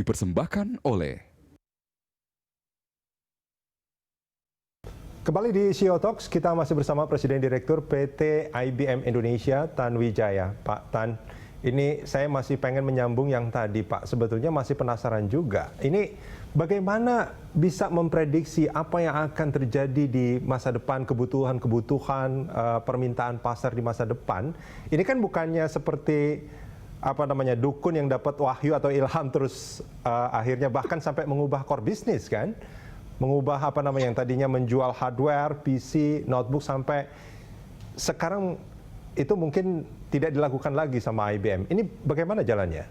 dipersembahkan oleh Kembali di CEO Talks, kita masih bersama Presiden Direktur PT IBM Indonesia, Tan Wijaya. Pak Tan, ini saya masih pengen menyambung yang tadi, Pak. Sebetulnya masih penasaran juga. Ini bagaimana bisa memprediksi apa yang akan terjadi di masa depan, kebutuhan permintaan pasar di masa depan. Ini kan bukannya seperti dukun yang dapat wahyu atau ilham terus akhirnya bahkan sampai mengubah core bisnis kan? Mengubah yang tadinya menjual hardware, PC, notebook sampai sekarang itu mungkin tidak dilakukan lagi sama IBM. Ini bagaimana jalannya?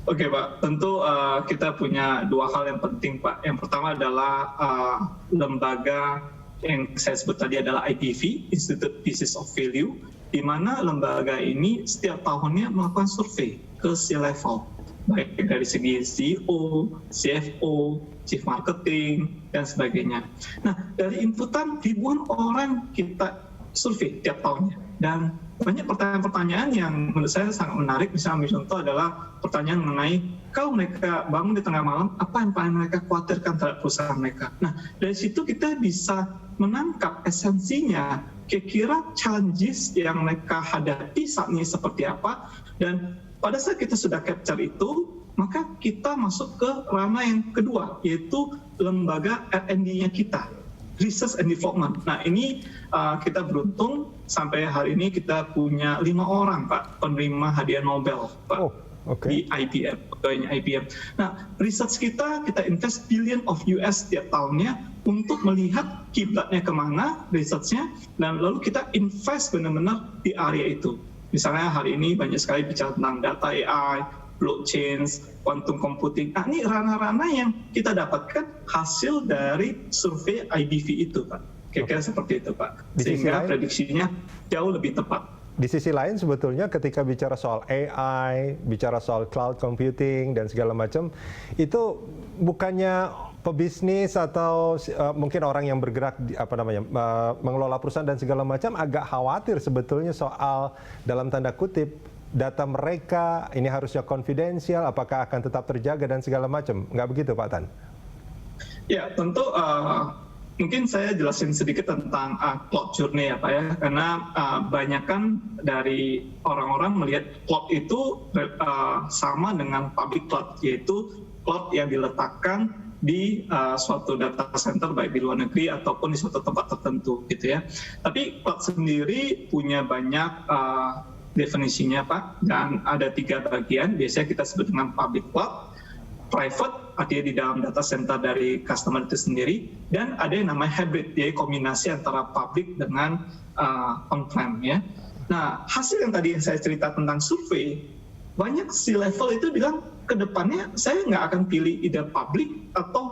Oke Pak, tentu kita punya dua hal yang penting Pak. Yang pertama adalah lembaga yang saya sebut tadi adalah IPV, Institute Pieces of Value, di mana lembaga ini setiap tahunnya melakukan survei ke C-level, baik dari segi CEO, CFO, Chief Marketing, dan sebagainya. Nah, dari inputan ribuan orang kita survei tiap tahunnya. Dan banyak pertanyaan-pertanyaan yang menurut saya sangat menarik. Misalnya ambil contoh adalah pertanyaan mengenai kalau mereka bangun di tengah malam, apa yang paling mereka khawatirkan terhadap perusahaan mereka. Nah, dari situ kita bisa menangkap esensinya, kira-kira challenges yang mereka hadapi saat ini seperti apa. Dan pada saat kita sudah capture itu, maka kita masuk ke ranah yang kedua, yaitu lembaga R&D-nya kita, Research and Development. Nah, ini kita beruntung sampai hari ini kita punya 5 orang, Pak, penerima hadiah Nobel, Pak, di IBM, pegawainya IBM. Nah, research kita invest billion of US setiap tahunnya untuk melihat kiblatnya kemana, research-nya, dan lalu kita invest benar-benar di area itu. Misalnya hari ini banyak sekali bicara tentang data AI, blockchain, quantum computing. Nah, ini ranah-ranah yang kita dapatkan hasil dari survei IBV itu, Pak. Kira-kira seperti itu, Pak. Sehingga prediksinya jauh lebih tepat. Di sisi lain sebetulnya ketika bicara soal AI, bicara soal cloud computing dan segala macam, itu bukannya pebisnis atau mungkin orang yang bergerak mengelola perusahaan dan segala macam agak khawatir sebetulnya soal dalam tanda kutip data mereka ini harusnya konfidensial, apakah akan tetap terjaga dan segala macam. Nggak begitu, Pak Tan? Ya, tentu mungkin saya jelasin sedikit tentang cloud journey ya Pak ya, karena banyakkan dari orang-orang melihat cloud itu sama dengan public cloud, yaitu cloud yang diletakkan di suatu data center baik di luar negeri ataupun di suatu tempat tertentu gitu ya. Tapi cloud sendiri punya banyak definisinya Pak, dan ada 3 bagian. Biasanya kita sebut dengan public cloud, private, artinya di dalam data center dari customer itu sendiri, dan ada yang namanya hybrid, yaitu kombinasi antara public dengan on-prem ya. Nah, hasil yang tadi saya cerita tentang survei, banyak C-level itu bilang ke depannya saya nggak akan pilih either public atau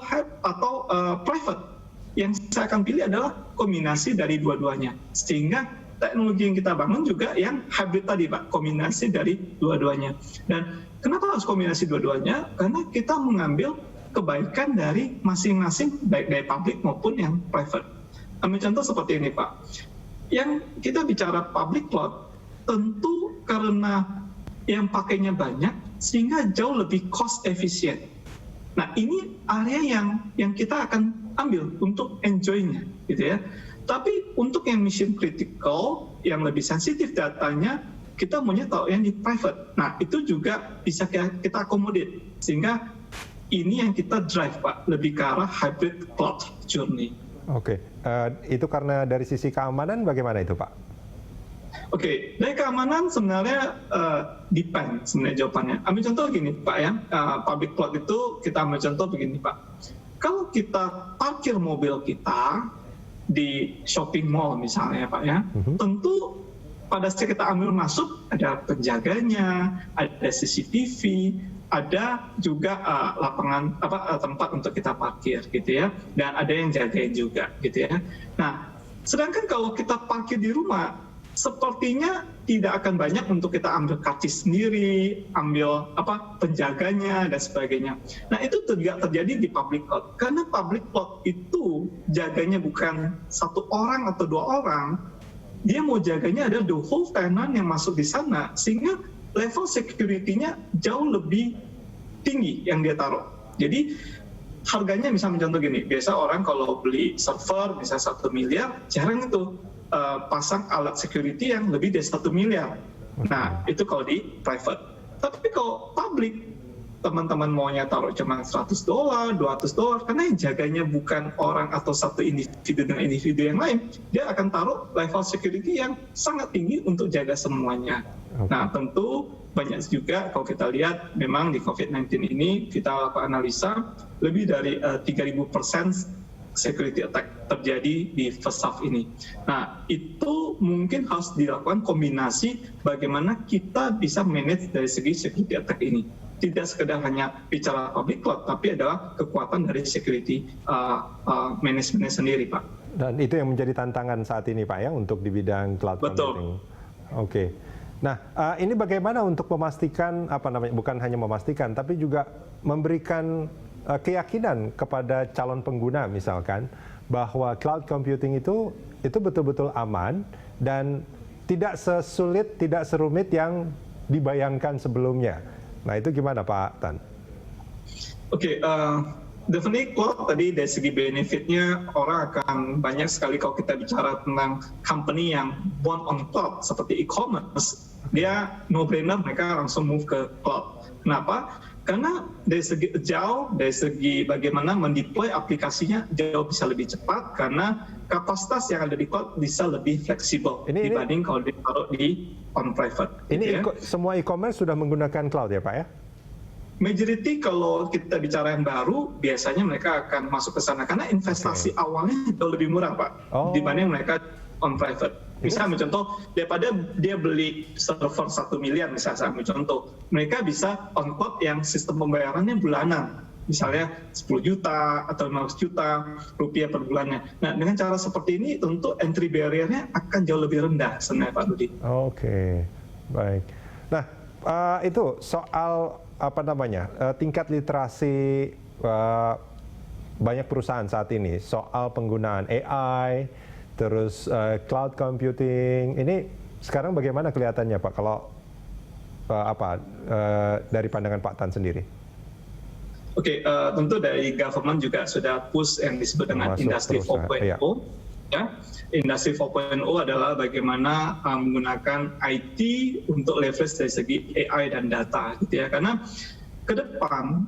private. Yang saya akan pilih adalah kombinasi dari dua-duanya. Sehingga teknologi yang kita bangun juga yang hybrid tadi Pak, kombinasi dari dua-duanya. Dan kenapa harus kombinasi dua-duanya? Karena kita mengambil kebaikan dari masing-masing, baik dari public maupun yang private. Ambil contoh seperti ini Pak, yang kita bicara public cloud, tentu karena yang pakainya banyak, sehingga jauh lebih cost efisien. Nah, ini area yang kita akan ambil untuk enjoy-nya, gitu ya. Tapi untuk yang mission critical, yang lebih sensitif datanya, kita maunya tahu yang di private. Nah, itu juga bisa kita akomodir. Sehingga ini yang kita drive, Pak, lebih ke arah hybrid cloud journey. Oke, itu karena dari sisi keamanan bagaimana itu, Pak? Oke, dari keamanan sebenarnya depend sebenarnya jawabannya. Ambil contoh gini, Pak ya, public cloud itu kita ambil contoh begini, Pak. Kalau kita parkir mobil kita di shopping mall misalnya Pak ya, tentu pada saat kita ambil masuk ada penjaganya, ada CCTV, ada juga lapangan tempat untuk kita parkir gitu ya, dan ada yang jagain juga gitu ya. Nah, sedangkan kalau kita parkir di rumah, sepertinya tidak akan banyak untuk kita ambil karcis sendiri, ambil penjaganya dan sebagainya. Nah, itu tidak terjadi di public cloud, karena public cloud itu jaganya bukan 1 orang atau 2 orang, dia mau jaganya ada the whole tenant yang masuk di sana, sehingga level security-nya jauh lebih tinggi yang dia taruh. Jadi harganya misalnya contoh gini, biasa orang kalau beli server misalnya 1 miliar, jarang itu pasang alat security yang lebih dari 1 miliar. Nah, itu kalau di private. Tapi kalau public, teman-teman maunya taruh cuma $100, $200, karena yang jaganya bukan orang atau satu individu dengan individu yang lain, dia akan taruh level security yang sangat tinggi untuk jaga semuanya. Nah, tentu banyak juga kalau kita lihat memang di COVID-19 ini kita lakukan analisa lebih dari 3.000% security attack terjadi di first half ini. Nah, itu mungkin harus dilakukan kombinasi bagaimana kita bisa manage dari segi security attack ini. Tidak sekedar hanya bicara public cloud, tapi adalah kekuatan dari security management sendiri, Pak. Dan itu yang menjadi tantangan saat ini, Pak, ya, untuk di bidang cloud computing. Oke. Nah, ini bagaimana untuk memastikan, bukan hanya memastikan, tapi juga memberikan keyakinan kepada calon pengguna, misalkan, bahwa cloud computing itu betul-betul aman dan tidak sesulit, tidak serumit yang dibayangkan sebelumnya. Nah, itu gimana Pak Tan? Oke, definitely cloud tadi dari segi benefitnya orang akan banyak sekali kalau kita bicara tentang company yang born on cloud seperti e-commerce, dia no-brainer mereka langsung move ke cloud. Kenapa? Karena dari segi bagaimana mendeploy aplikasinya jauh bisa lebih cepat karena kapasitas yang ada di cloud bisa lebih fleksibel dibanding kalau ditaruh di on-private. Ini gitu ya. Semua e-commerce sudah menggunakan cloud ya Pak ya? Majority kalau kita bicara yang baru, biasanya mereka akan masuk ke sana karena investasi awalnya jauh lebih murah Pak dibanding mereka on-private. Misalnya contoh, daripada dia beli server 1 miliar misalnya, contoh, mereka bisa on cloud yang sistem pembayarannya bulanan. Misalnya 10 juta atau 15 juta rupiah per bulannya. Nah, dengan cara seperti ini tentu entry barrier-nya akan jauh lebih rendah sebenarnya Pak Rudi. Oke, baik. Nah, itu soal tingkat literasi banyak perusahaan saat ini soal penggunaan AI, terus cloud computing, ini sekarang bagaimana kelihatannya Pak kalau dari pandangan Pak Tan sendiri? Oke, tentu dari government juga sudah push yang disebut dengan Industri 4.0. Iya. Ya, Industri 4.0 adalah bagaimana menggunakan IT untuk leverage dari segi AI dan data, gitu ya. Karena ke depan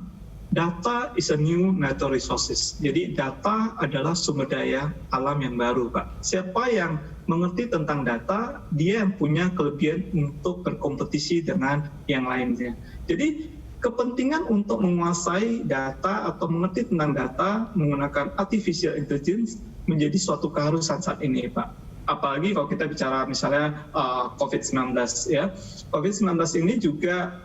data is a new natural resources. Jadi data adalah sumber daya alam yang baru, Pak. Siapa yang mengerti tentang data, dia yang punya kelebihan untuk berkompetisi dengan yang lainnya. Jadi kepentingan untuk menguasai data atau mengerti tentang data menggunakan artificial intelligence menjadi suatu keharusan saat ini, Pak. Apalagi kalau kita bicara misalnya COVID-19 ya. COVID-19 ini juga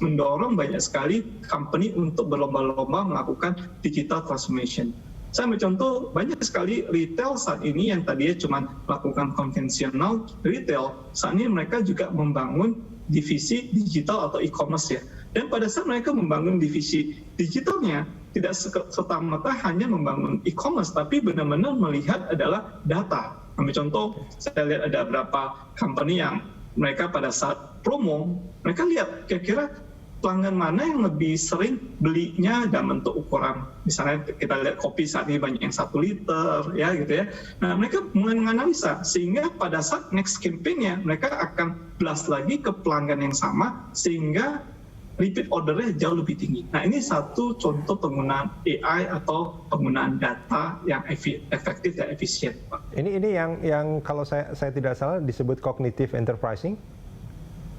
mendorong banyak sekali company untuk berlomba-lomba melakukan digital transformation. Saya ambil contoh, banyak sekali retail saat ini yang tadinya cuma melakukan konvensional retail, saat ini mereka juga membangun divisi digital atau e-commerce ya. Dan pada saat mereka membangun divisi digitalnya, tidak serta-merta hanya membangun e-commerce, tapi benar-benar melihat adalah data. Ambil contoh, saya lihat ada beberapa company yang mereka pada saat promo, mereka lihat kira-kira pelanggan mana yang lebih sering belinya dalam bentuk ukuran. Misalnya kita lihat kopi saat ini banyak yang 1 liter, ya gitu ya. Nah, mereka mulai menganalisa, sehingga pada saat next campaign-nya, mereka akan blast lagi ke pelanggan yang sama, sehingga repeat ordernya jauh lebih tinggi. Nah, ini satu contoh penggunaan AI atau penggunaan data yang efektif dan efisien, Pak. Ini yang kalau saya tidak salah disebut cognitive enterprising.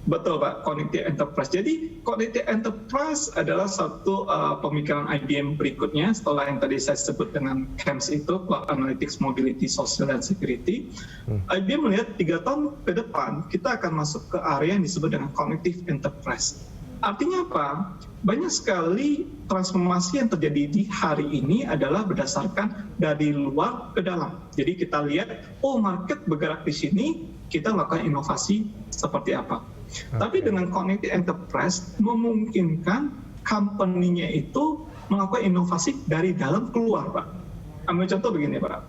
Betul Pak, Cognitive Enterprise. Jadi Cognitive Enterprise adalah satu pemikiran IBM berikutnya setelah yang tadi saya sebut dengan CAMS itu, Cloud Analytics, Mobility, Social, dan Security. IBM melihat 3 tahun ke depan kita akan masuk ke area yang disebut dengan Cognitive Enterprise. Artinya apa? Banyak sekali transformasi yang terjadi di hari ini adalah berdasarkan dari luar ke dalam. Jadi kita lihat, market bergerak di sini, kita lakukan inovasi seperti apa. Tapi dengan Cognitive Enterprise memungkinkan company-nya itu melakukan inovasi dari dalam keluar, Pak. Ambil contoh begini, Pak.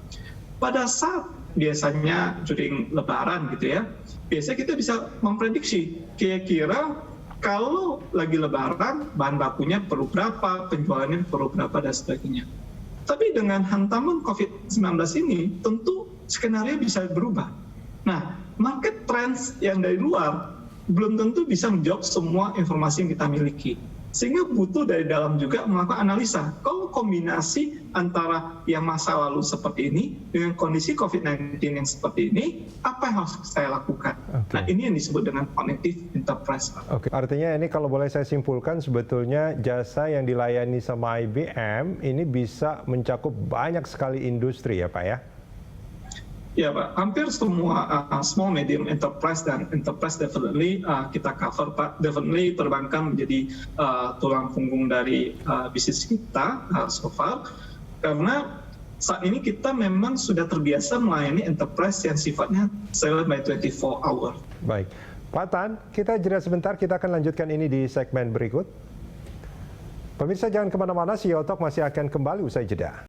Pada saat biasanya during Lebaran gitu ya, biasanya kita bisa memprediksi kira-kira kalau lagi lebaran, bahan bakunya perlu berapa, penjualannya perlu berapa, dan sebagainya. Tapi dengan hantaman COVID-19 ini, tentu skenario bisa berubah. Nah, market trends yang dari luar belum tentu bisa menjawab semua informasi yang kita miliki. Sehingga butuh dari dalam juga melakukan analisa. Kalau kombinasi antara yang masa lalu seperti ini dengan kondisi COVID-19 yang seperti ini, apa yang harus saya lakukan? Okay. Nah, ini yang disebut dengan connective enterprise. Oke, artinya ini kalau boleh saya simpulkan sebetulnya jasa yang dilayani sama IBM ini bisa mencakup banyak sekali industri ya Pak ya? Ya Pak, hampir semua small medium enterprise dan enterprise definitely kita cover Pak. Definitely perbankan menjadi tulang punggung dari bisnis kita so far. Karena saat ini kita memang sudah terbiasa melayani enterprise yang sifatnya 7 by 24 hour. Baik, Pak Tan, kita jeda sebentar, kita akan lanjutkan ini di segmen berikut. Pemirsa jangan kemana-mana, CEO Talk masih akan kembali usai jeda.